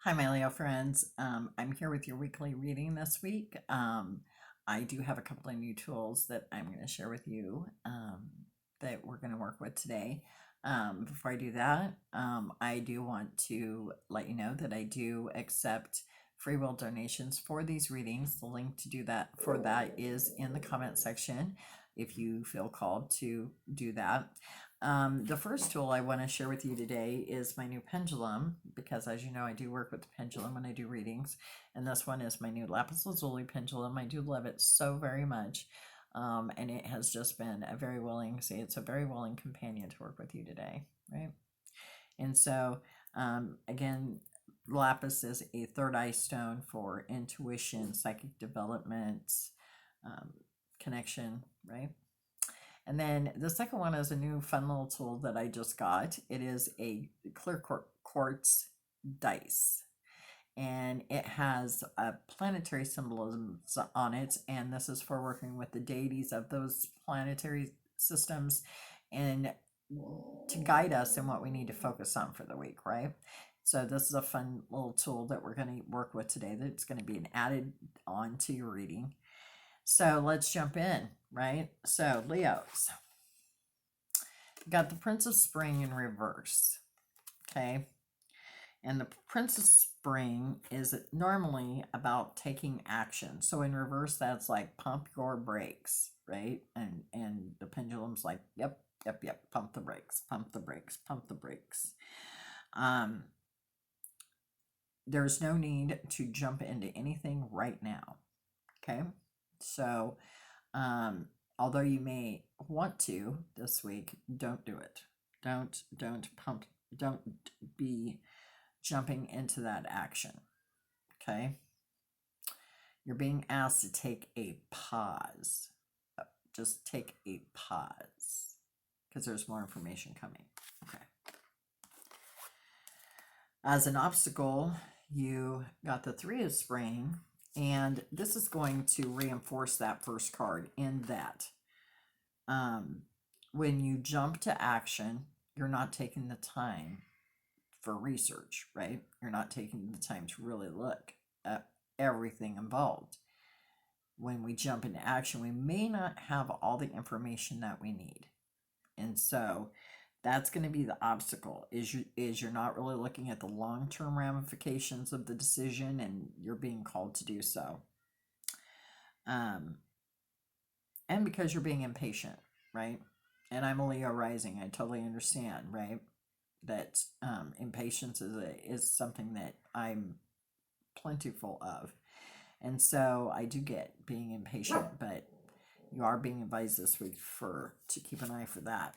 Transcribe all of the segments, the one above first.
Hi, my Leo friends. I'm here with your weekly reading this week. I do have a couple of new tools that I'm going to share with you that we're going to work with today. Before I do that, I do want to let you know that I do accept free will donations for these readings. The link to do that for that is in the comment section if you feel called to do that. The first tool I want to share with you today is my new pendulum, because as you know, I do work with the pendulum when I do readings. And this one is my new lapis lazuli pendulum. I do love it so very much. And it has just been it's a very willing companion to work with you today, right? And so, again, lapis is a third eye stone for intuition, psychic development, um, connection, right? And then the second one is a new fun little tool that I just got. It is a clear quartz dice, and it has a planetary symbolism on it. And this is for working with the deities of those planetary systems and to guide us in what we need to focus on for the week, right? So this is a fun little tool that we're going to work with today that's going to be an added on to your reading. So let's jump in, right? So Leos, got the Prince of Spring in reverse, okay? And the Prince of Spring is normally about taking action. So in reverse, that's like pump your brakes, right? And the pendulum's like, yep, yep, yep, pump the brakes, pump the brakes, pump the brakes. Um, there's no need to jump into anything right now, okay? So, although you may want to this week, don't do it. Don't be jumping into that action. Okay. You're being asked to take a pause. Just take a pause because there's more information coming. Okay. As an obstacle, you got the Three of Spring, and this is going to reinforce that first card in that when you jump to action, you're not taking the time for research, right? You're not taking the time to really look at everything involved. When we jump into action, we may not have all the information that we need. And so that's going to be the obstacle is you're not really looking at the long-term ramifications of the decision, and you're being called to do so. And because you're being impatient, right? And I'm a Leo rising, I totally understand, right? That impatience is something that I'm plentiful of. And so I do get being impatient, but you are being advised this week to keep an eye for that.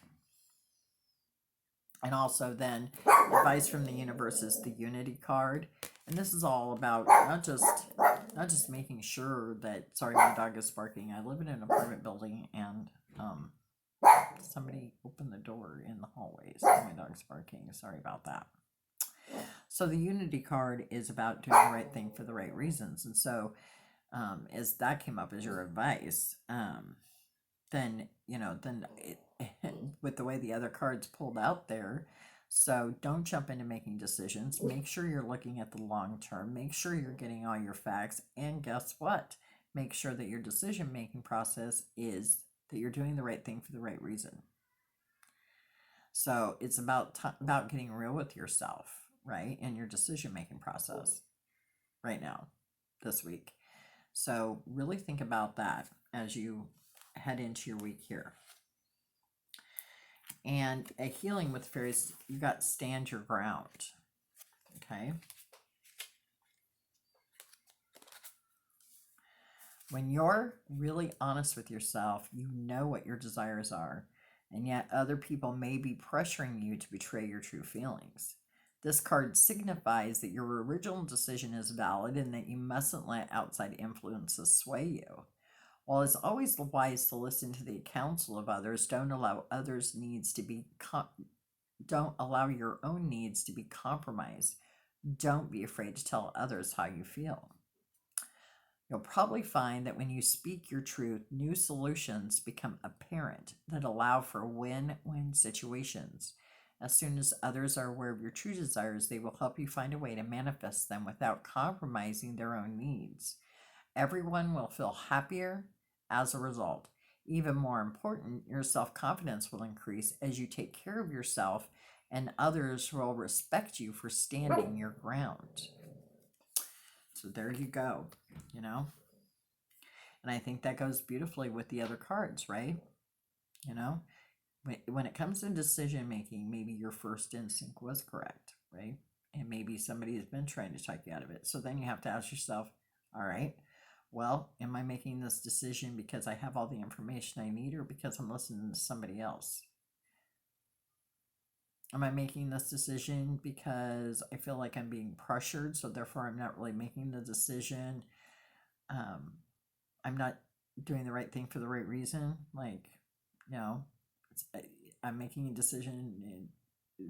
And also then advice from the universe is the Unity card. And this is all about not just making sure that, sorry, my dog is barking. I live in an apartment building, and somebody opened the door in the hallway, so my dog's barking. Sorry about that. So the Unity card is about doing the right thing for the right reasons. And so as that came up as your advice, then with the way the other cards pulled out there, so don't jump into making decisions. Make sure you're looking at the long term. Make sure you're getting all your facts, and guess what? Make sure that your decision making process is that you're doing the right thing for the right reason. So it's about getting real with yourself, right, and your decision making process right now, this week. So really think about that as you head into your week here. And a healing with fairies, you got stand your ground. Okay. When you're really honest with yourself, you know what your desires are, and yet other people may be pressuring you to betray your true feelings. This card signifies that your original decision is valid and that you mustn't let outside influences sway you. While it's always wise to listen to the counsel of others, don't allow your own needs to be compromised. Don't be afraid to tell others how you feel. You'll probably find that when you speak your truth, new solutions become apparent that allow for win-win situations. As soon as others are aware of your true desires, they will help you find a way to manifest them without compromising their own needs. Everyone will feel happier as a result. Even more important, your self confidence will increase as you take care of yourself, and others will respect you for standing your ground. So there you go, you know? And I think that goes beautifully with the other cards, right? You know, when it comes to decision making, maybe your first instinct was correct, right? And maybe somebody has been trying to talk you out of it. So then you have to ask yourself, all right, well, am I making this decision because I have all the information I need or because I'm listening to somebody else? Am I making this decision because I feel like I'm being pressured, so therefore I'm not really making the decision? I'm not doing the right thing for the right reason. Like, you know, I'm making a decision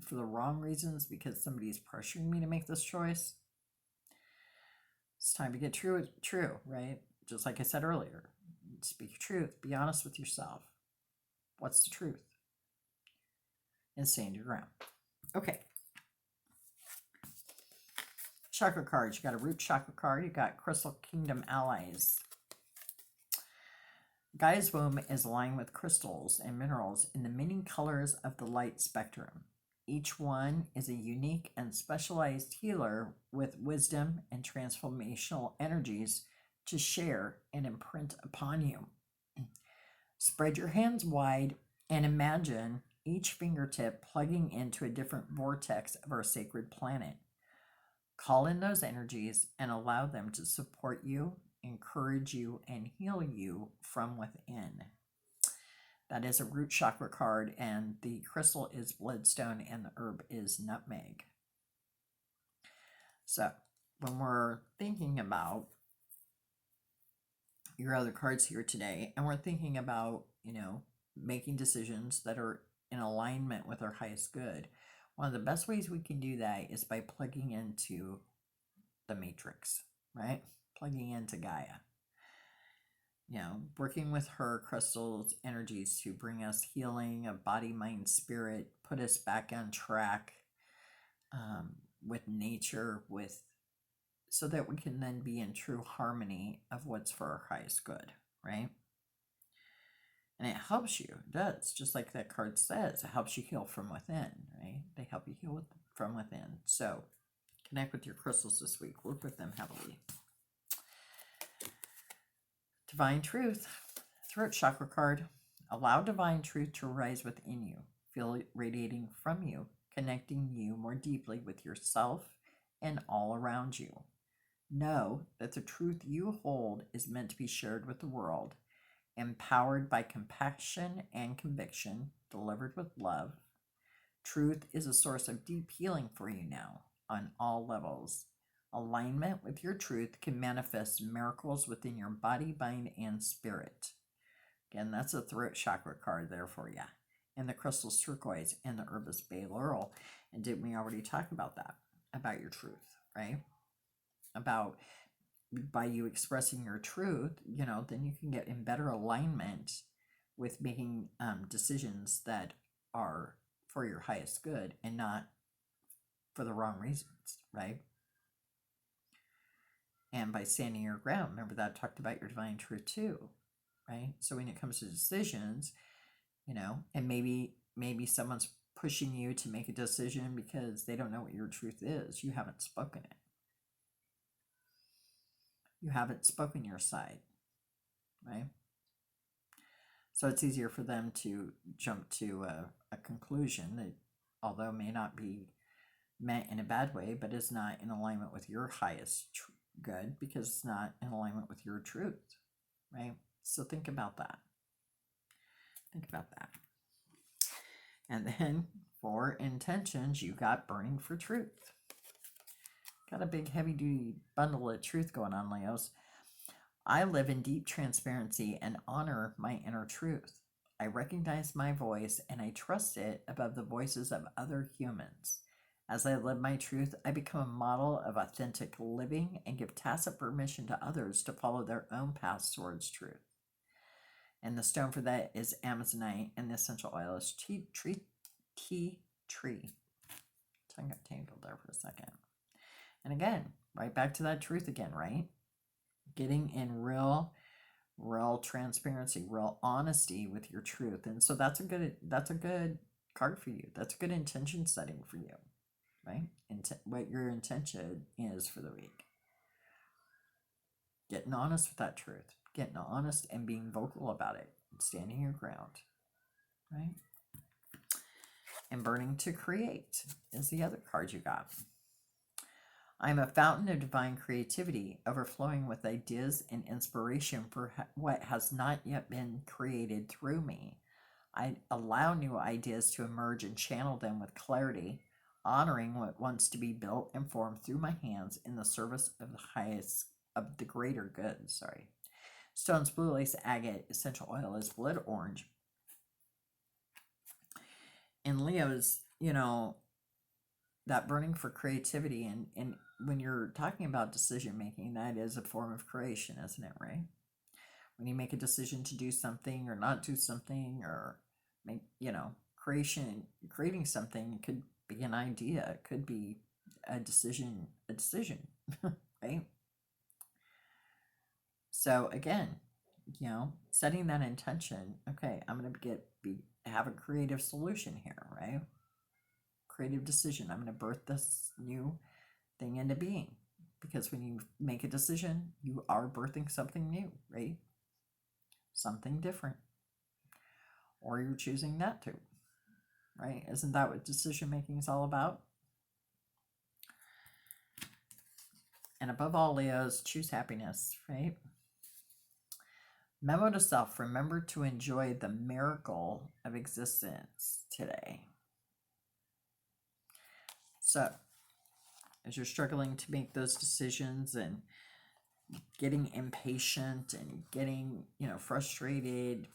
for the wrong reasons because somebody is pressuring me to make this choice. It's time to get true, right? Just like I said earlier, speak your truth, be honest with yourself. What's the truth? And stand your ground. Okay. Chakra cards. You got a root chakra card. You got Crystal Kingdom allies. Gaia's womb is aligned with crystals and minerals in the many colors of the light spectrum. Each one is a unique and specialized healer with wisdom and transformational energies to share and imprint upon you. Spread your hands wide and imagine each fingertip plugging into a different vortex of our sacred planet. Call in those energies and allow them to support you, encourage you, and heal you from within. That is a root chakra card, and the crystal is bloodstone and the herb is nutmeg. So when we're thinking about your other cards here today, and we're thinking about, making decisions that are in alignment with our highest good, one of the best ways we can do that is by plugging into the matrix, right? Plugging into Gaia. Working with her crystals energies to bring us healing of body, mind, spirit, put us back on track with nature, so that we can then be in true harmony of what's for our highest good, right? And it helps you. It does, just like that card says. It helps you heal from within, right? They help you heal from within. So connect with your crystals this week. Work with them heavily. Divine Truth, throat chakra card. Allow divine truth to rise within you. Feel it radiating from you, connecting you more deeply with yourself and all around you. Know that the truth you hold is meant to be shared with the world, empowered by compassion and conviction, delivered with love. Truth is a source of deep healing for you now on all levels. Alignment with your truth can manifest miracles within your body, mind, and spirit. Again, that's a throat chakra card there for you. And the crystal's turquoise and the herb is bay laurel. And didn't we already talk about that? About your truth, right? About by you expressing your truth, then you can get in better alignment with making decisions that are for your highest good and not for the wrong reasons, right? And by standing your ground, remember that I talked about your divine truth too, right? So when it comes to decisions, and maybe someone's pushing you to make a decision because they don't know what your truth is. You haven't spoken it. You haven't spoken your side, right? So it's easier for them to jump to a conclusion that, although may not be meant in a bad way, but is not in alignment with your highest good because it's not in alignment with your truth, right? So think about that. Think about that. And then for intentions, you got burning for truth. Got a big heavy duty bundle of truth going on, Leos. I live in deep transparency and honor my inner truth. I recognize my voice and I trust it above the voices of other humans. As I live my truth, I become a model of authentic living and give tacit permission to others to follow their own paths towards truth. And the stone for that is Amazonite, and the essential oil is tea tree. Tongue got tangled there for a second. And again, right back to that truth again, right? Getting in real transparency, real honesty with your truth. And so that's a good card for you. That's a good intention setting for you, right? What your intention is for the week. Getting honest with that truth, getting honest and being vocal about it, standing your ground, right? And burning to create is the other card you got. I'm a fountain of divine creativity, overflowing with ideas and inspiration for what has not yet been created through me. I allow new ideas to emerge and channel them with clarity, honoring what wants to be built and formed through my hands in the service of the greater good. Stone's blue lace agate essential oil is blood orange. And Leo's, that burning for creativity, and when you're talking about decision making, that is a form of creation, isn't it, right? When you make a decision to do something or not do something, or make, creating something, it could be an idea, it could be a decision, right? So again, setting that intention, okay, I'm going to have a creative solution here, right? Creative decision. I'm going to birth this new thing into being, because when you make a decision, you are birthing something new, right? Something different, or you're choosing not to, right? Isn't that what decision making is all about? And above all, Leos, choose happiness, right? Memo to self: remember to enjoy the miracle of existence today. So, as you're struggling to make those decisions and getting impatient and getting, frustrated,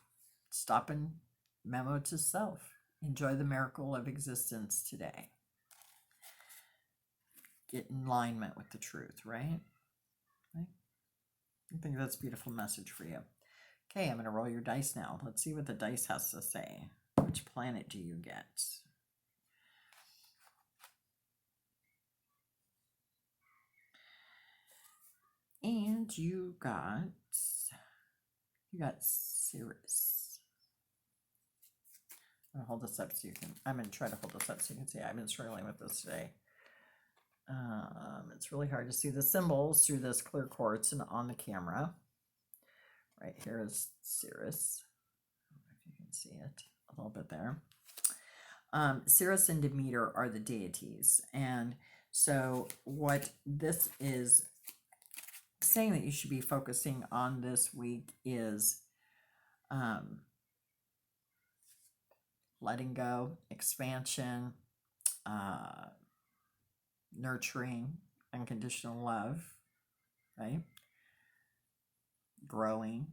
stop and memo to self. Enjoy the miracle of existence today. Get in alignment with the truth, right? I think that's a beautiful message for you. Okay, I'm going to roll your dice now. Let's see what the dice has to say. Which planet do you get? And you got Sirius. I'm gonna hold this up so you can. I'm gonna try to hold this up so you can see. I've been struggling with this today. It's really hard to see the symbols through this clear quartz and on the camera. Right here is Sirius. I don't know if you can see it a little bit there. Sirius and Demeter are the deities, and so what this is saying that you should be focusing on this week is letting go, expansion, nurturing, unconditional love, right? Growing.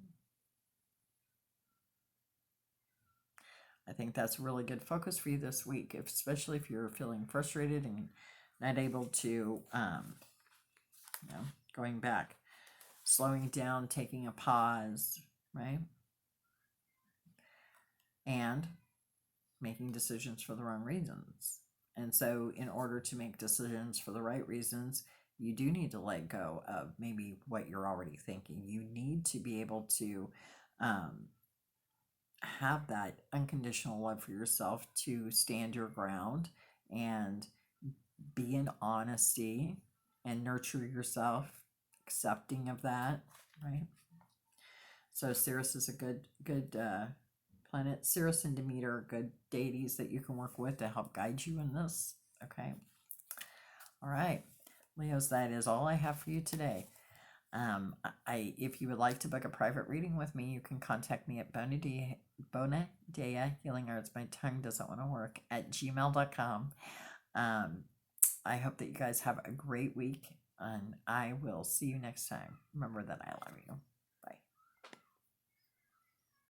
I think that's a really good focus for you this week, especially if you're feeling frustrated and not able to, going back, slowing down, taking a pause, right? And making decisions for the wrong reasons. And so in order to make decisions for the right reasons, you do need to let go of maybe what you're already thinking. You need to be able to have that unconditional love for yourself, to stand your ground and be in honesty and nurture yourself, accepting of that, right? So Sirius is a good planet. Sirius and Demeter are good deities that you can work with to help guide you in this. Okay. All right, Leos, that is all I have for you today. If you would like to book a private reading with me, you can contact me at Bonadea Healing Arts. My tongue doesn't want to work, at gmail.com. I hope that you guys have a great week, and I will see you next time. Remember that I love you.